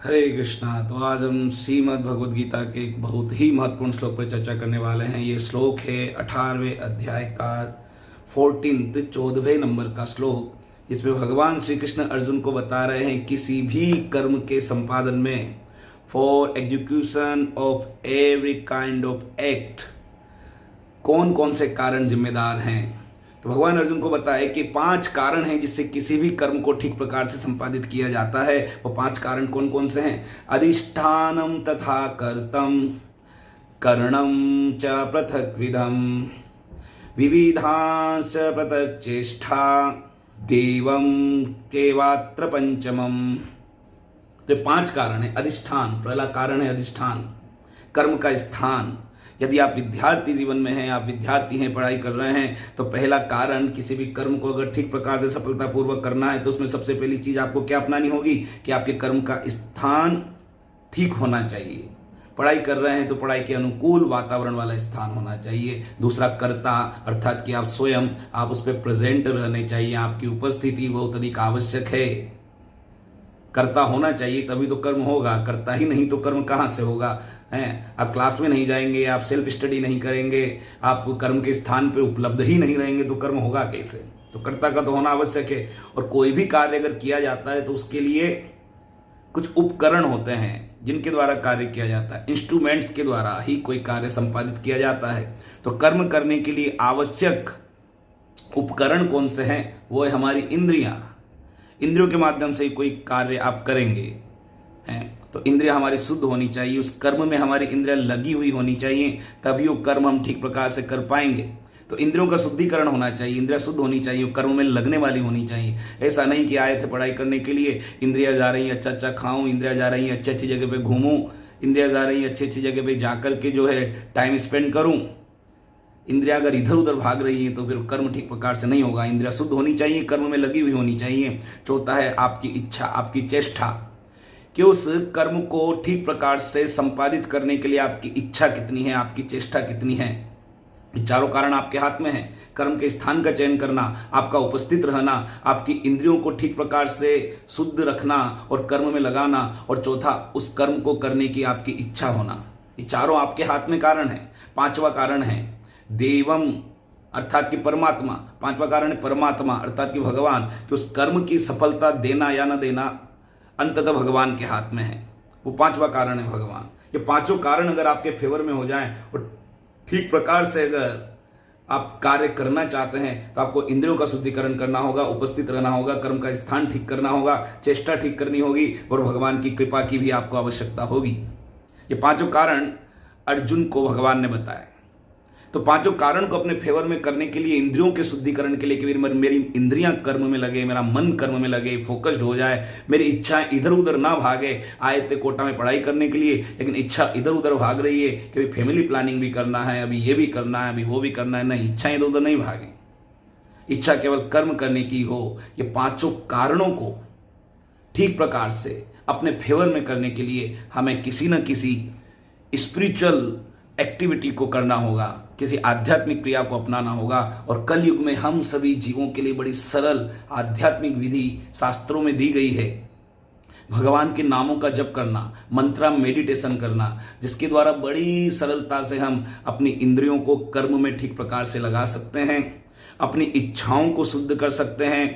हरे कृष्णा। तो आज हम श्रीमद् भगवद गीता के एक बहुत ही महत्वपूर्ण श्लोक पर चर्चा करने वाले हैं। ये श्लोक है 18वें अध्याय का 14वें नंबर का श्लोक, जिसमें भगवान श्री कृष्ण अर्जुन को बता रहे हैं किसी भी कर्म के संपादन में for execution of every kind of act कौन कौन से कारण जिम्मेदार हैं। तो भगवान अर्जुन को बताए कि 5 कारण हैं जिससे किसी भी कर्म को ठीक प्रकार से संपादित किया जाता है। वो 5 कारण कौन कौन से हैं? अधिष्ठानम तथा कर्तम, करणम च पृथक्विधम, विविधांश पृथक चेष्टा, देवम केवात्र पंचमम। तो 5 कारण है। अधिष्ठान, पहला कारण है अधिष्ठान, कर्म का स्थान। यदि आप विद्यार्थी जीवन में हैं, आप विद्यार्थी हैं, पढ़ाई कर रहे हैं, तो पहला कारण किसी भी कर्म को अगर ठीक प्रकार से सफलतापूर्वक करना है तो उसमें सबसे पहली चीज आपको क्या अपनानी होगी कि आपके कर्म का स्थान ठीक होना चाहिए। पढ़ाई कर रहे हैं तो पढ़ाई के अनुकूल वातावरण वाला स्थान होना चाहिए। दूसरा कर्ता, अर्थात कि आप स्वयं आप उस पर प्रेजेंट रहने चाहिए, आपकी उपस्थिति बहुत अधिक आवश्यक है। कर्ता होना चाहिए तभी तो कर्म होगा, कर्ता ही नहीं तो कर्म कहाँ से होगा हैं। आप क्लास में नहीं जाएंगे, आप सेल्फ स्टडी नहीं करेंगे, आप कर्म के स्थान पे उपलब्ध ही नहीं रहेंगे तो कर्म होगा कैसे? तो कर्ता का तो होना आवश्यक है। और कोई भी कार्य अगर किया जाता है तो उसके लिए कुछ उपकरण होते हैं जिनके द्वारा कार्य किया जाता है। इंस्ट्रूमेंट्स के द्वारा ही कोई कार्य संपादित किया जाता है। तो कर्म करने के लिए आवश्यक उपकरण कौन से हैं? वो है हमारी इंद्रियां। इंद्रियों के माध्यम से कोई कार्य आप करेंगे हैं तो इंद्रियां हमारी शुद्ध होनी चाहिए, उस कर्म में हमारी इंद्रियां लगी हुई होनी चाहिए, तभी वो कर्म हम ठीक प्रकार से कर पाएंगे। तो इंद्रियों का शुद्धिकरण होना चाहिए, इंद्रियां शुद्ध होनी चाहिए, कर्म में लगने वाली होनी चाहिए। ऐसा नहीं कि आए थे पढ़ाई करने के लिए, इंद्रियां जा रही हैं अच्छा अच्छा खाऊं, इंद्रियां जा रही हैं अच्छी अच्छी जगह पे घूमूं, इंद्रियां जा रही हैं अच्छी अच्छी जगह पे जाकर के जो है टाइम स्पेंड करूं। इंद्रिया अगर इधर उधर भाग रही है तो फिर कर्म ठीक प्रकार से नहीं होगा। इंद्रिया शुद्ध होनी चाहिए, कर्म में लगी हुई होनी चाहिए। चौथा है आपकी इच्छा, आपकी चेष्टा, कि उस कर्म को ठीक प्रकार से संपादित करने के लिए आपकी इच्छा कितनी है, आपकी चेष्टा कितनी है। ये चारों कारण आपके हाथ में है। कर्म के स्थान का चयन करना, आपका उपस्थित रहना, आपकी इंद्रियों को ठीक प्रकार से शुद्ध रखना और कर्म में लगाना, और चौथा उस कर्म को करने की आपकी इच्छा होना। ये चारों आपके हाथ में कारण है। 5वां कारण है देवम, अर्थात कि परमात्मा। 5वां कारण है परमात्मा, अर्थात कि भगवान, कि उस कर्म की सफलता देना या न देना अंततः भगवान के हाथ में है। वो 5वां कारण है भगवान। ये 5 कारण अगर आपके फेवर में हो जाएं और ठीक प्रकार से अगर आप कार्य करना चाहते हैं तो आपको इंद्रियों का शुद्धिकरण करना होगा, उपस्थित रहना होगा, कर्म का स्थान ठीक करना होगा, चेष्टा ठीक करनी होगी, और भगवान की कृपा की भी आपको आवश्यकता होगी। ये 5 कारण अर्जुन को भगवान ने बताया। तो 5 कारण को अपने फेवर में करने के लिए, इंद्रियों के शुद्धिकरण के लिए कि मेरी इंद्रियां कर्म में लगे, मेरा मन कर्म में लगे, फोकस्ड हो जाए, मेरी इच्छाएं इधर उधर ना भागे। आए थे कोटा में पढ़ाई करने के लिए लेकिन इच्छा इधर उधर भाग रही है कि अभी फैमिली प्लानिंग भी करना है, अभी ये भी करना है, अभी वो भी करना है। नहीं, इच्छाएं इधर उधर नहीं भागे, इच्छा केवल कर्म करने की हो। ये 5 कारणों को ठीक प्रकार से अपने फेवर में करने के लिए हमें किसी न किसी स्पिरिचुअल एक्टिविटी को करना होगा, किसी आध्यात्मिक क्रिया को अपनाना होगा। और कल युग में हम सभी जीवों के लिए बड़ी सरल आध्यात्मिक विधि शास्त्रों में दी गई है। भगवान के नामों का जप करना, मंत्रा मेडिटेशन करना, जिसके द्वारा बड़ी सरलता से हम अपनी इंद्रियों को कर्म में ठीक प्रकार से लगा सकते हैं, अपनी इच्छाओं को शुद्ध कर सकते हैं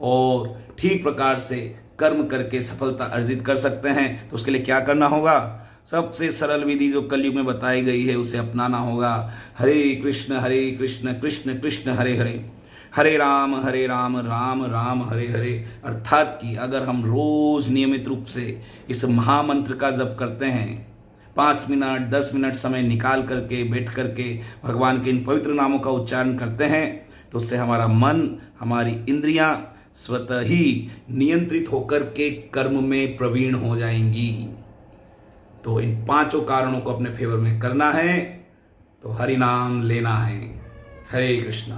और ठीक प्रकार से कर्म करके सफलता अर्जित कर सकते हैं। तो उसके लिए क्या करना होगा? सबसे सरल विधि जो कलयुग में बताई गई है उसे अपनाना होगा। हरे कृष्ण कृष्ण कृष्ण हरे हरे, हरे राम राम राम हरे हरे। अर्थात कि अगर हम रोज नियमित रूप से इस महामंत्र का जप करते हैं, 5 मिनट 10 मिनट समय निकाल करके बैठ करके भगवान के इन पवित्र नामों का उच्चारण करते हैं, तो उससे हमारा मन, हमारी इंद्रियां स्वतः ही नियंत्रित होकर के कर्म में प्रवीण हो जाएंगी। तो इन 5 कारणों को अपने फेवर में करना है तो हरि नाम लेना है। हरे कृष्णा।